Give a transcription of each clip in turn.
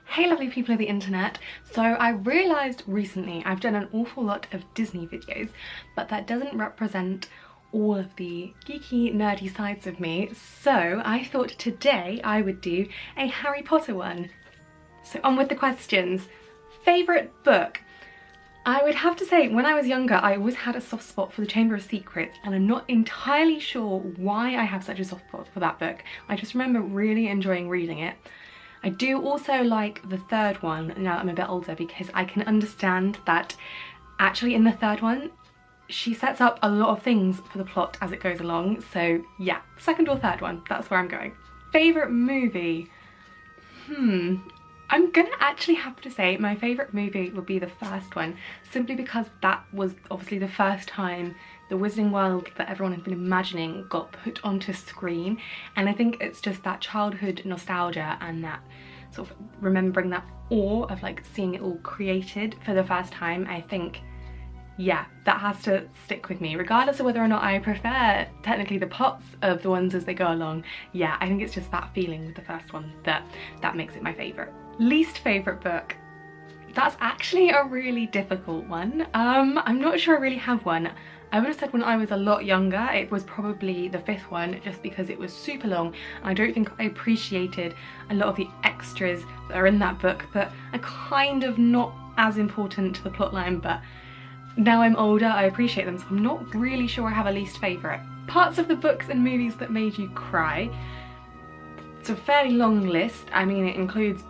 Hey lovely people of the internet. So I realised recently I've done an awful lot of Disney videos, but that doesn't represent all of the geeky, nerdy sides of me. So I thought today I would do a Harry Potter one. So on with the questions. Favourite book? I would have to say, when I was younger, I always had a soft spot for the Chamber of Secrets, and I'm not entirely sure why I have such a soft spot for that book. I just remember really enjoying reading it. I do also like the third one now that I'm a bit older, because I can understand that actually in the third one she sets up a lot of things for the plot as it goes along. So yeah, second or third one, that's where I'm going. Favourite movie? I'm gonna actually have to say my favourite movie would be the first one, simply because that was obviously the first time the Wizarding World that everyone had been imagining got put onto screen, and I think it's just that childhood nostalgia and that sort of remembering that awe of like seeing it all created for the first time. I think, yeah, that has to stick with me, regardless of whether or not I prefer technically the plots of the ones as they go along. Yeah, I think it's just that feeling with the first one that makes it my favourite. Least favourite book? That's actually a really difficult one. I'm not sure I really have one. I would have said when I was a lot younger it was probably the fifth one, just because it was super long and I don't think I appreciated a lot of the extras that are in that book that are kind of not as important to the plotline, but now I'm older I appreciate them, so I'm not really sure I have a least favourite. Parts of the books and movies that made you cry. It's a fairly long list. I mean, it includes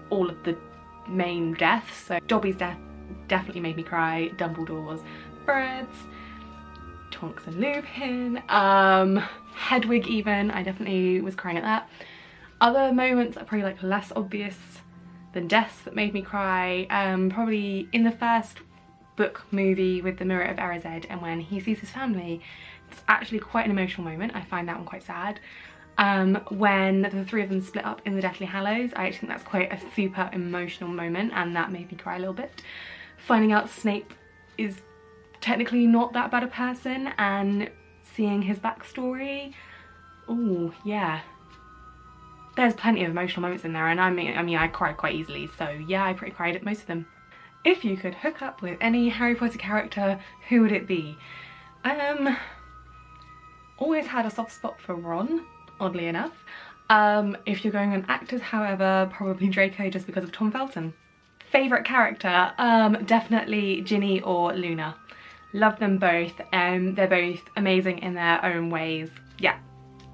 all of the main deaths, so Dobby's death definitely made me cry, Dumbledore's, Fred's, Tonks and Lupin, Hedwig even, I definitely was crying at that. Other moments are probably like less obvious than deaths that made me cry, probably in the first book movie with the Mirror of Erised, and when he sees his family, it's actually quite an emotional moment. I find that one quite sad. When the three of them split up in the Deathly Hallows, I think that's quite a super emotional moment, and that made me cry a little bit. Finding out Snape is technically not that bad a person and seeing his backstory, oh yeah, there's plenty of emotional moments in there, and I mean I cried quite easily, so yeah, I pretty cried at most of them. If you could hook up with any Harry Potter character, who would it be? Always had a soft spot for Ron, oddly enough. If you're going on actors, however, probably Draco, just because of Tom Felton. Favourite character? Definitely Ginny or Luna. Love them both. They're both amazing in their own ways. Yeah,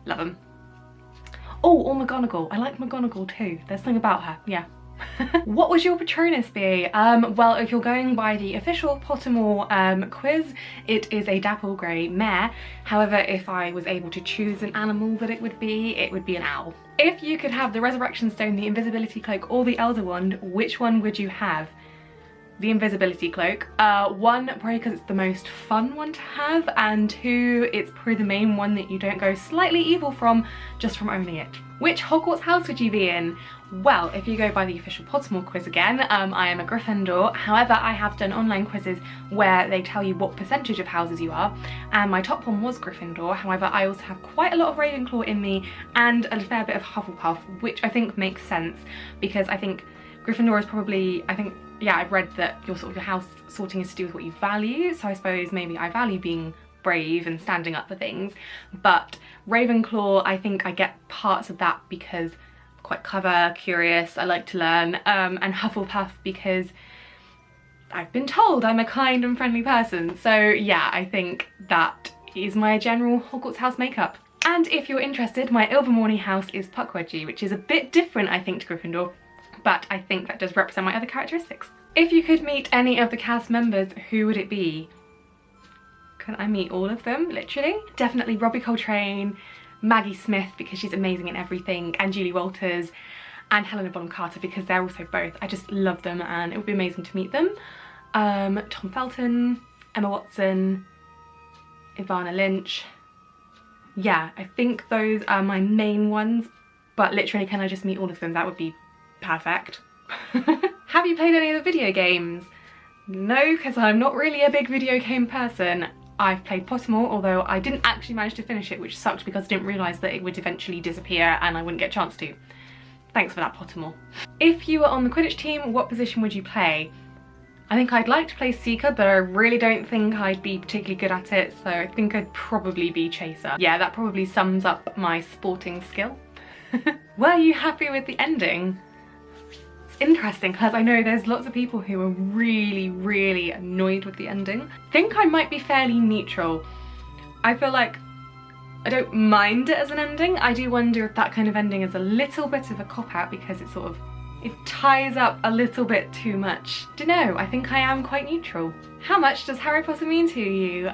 love them. Oh, or McGonagall. I like McGonagall too. There's something about her, yeah. What would your Patronus be? Well, if you're going by the official Pottermore quiz, it is a dapple grey mare. However, if I was able to choose an animal that it would be an owl. If you could have the Resurrection Stone, the Invisibility Cloak, or the Elder Wand, which one would you have? The Invisibility Cloak. One, probably because it's the most fun one to have, and two, it's probably the main one that you don't go slightly evil from just from owning it. Which Hogwarts house would you be in? Well, if you go by the official Pottermore quiz again, I am a Gryffindor. However, I have done online quizzes where they tell you what percentage of houses you are, and my top one was Gryffindor. However, I also have quite a lot of Ravenclaw in me and a fair bit of Hufflepuff, which I think makes sense, because I think Gryffindor is probably, yeah, I've read that your house sorting is to do with what you value, so I suppose maybe I value being brave and standing up for things. But Ravenclaw, I think I get parts of that because I'm quite clever, curious, I like to learn, and Hufflepuff because I've been told I'm a kind and friendly person. So yeah, I think that is my general Hogwarts house makeup. And if you're interested, my Ilvermorny house is Puckwudgie, which is a bit different, I think, to Gryffindor, but I think that does represent my other characteristics. If you could meet any of the cast members, who would it be? Can I meet all of them, literally? Definitely Robbie Coltrane, Maggie Smith, because she's amazing in everything, and Julie Walters, and Helena Bonham Carter, because they're also both, I just love them and it would be amazing to meet them. Tom Felton, Emma Watson, Ivana Lynch. Yeah, I think those are my main ones, but literally can I just meet all of them? That would be perfect. Have you played any of the video games? No, because I'm not really a big video game person. I've played Pottermore, although I didn't actually manage to finish it, which sucked because I didn't realise that it would eventually disappear and I wouldn't get a chance to. Thanks for that, Pottermore. If you were on the Quidditch team, what position would you play? I think I'd like to play Seeker, but I really don't think I'd be particularly good at it, so I think I'd probably be Chaser. Yeah, that probably sums up my sporting skill. Were you happy with the ending? It's interesting, because I know there's lots of people who are really, really annoyed with the ending. I think I might be fairly neutral. I feel like I don't mind it as an ending. I do wonder if that kind of ending is a little bit of a cop-out because it ties up a little bit too much. Dunno, I think I am quite neutral. How much does Harry Potter mean to you?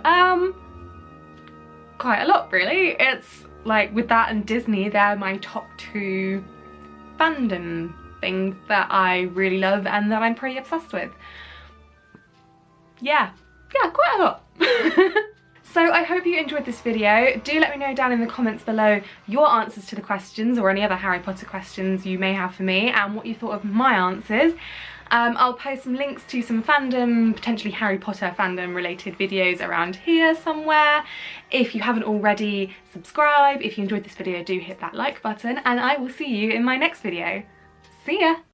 Quite a lot, really. It's like, with that and Disney, they're my top two fandom things that I really love and that I'm pretty obsessed with. Yeah, quite a lot. So I hope you enjoyed this video. Do let me know down in the comments below your answers to the questions or any other Harry Potter questions you may have for me and what you thought of my answers. I'll post some links to some fandom, potentially Harry Potter fandom related videos around here somewhere. If you haven't already, subscribe. If you enjoyed this video, do hit that like button and I will see you in my next video. See ya!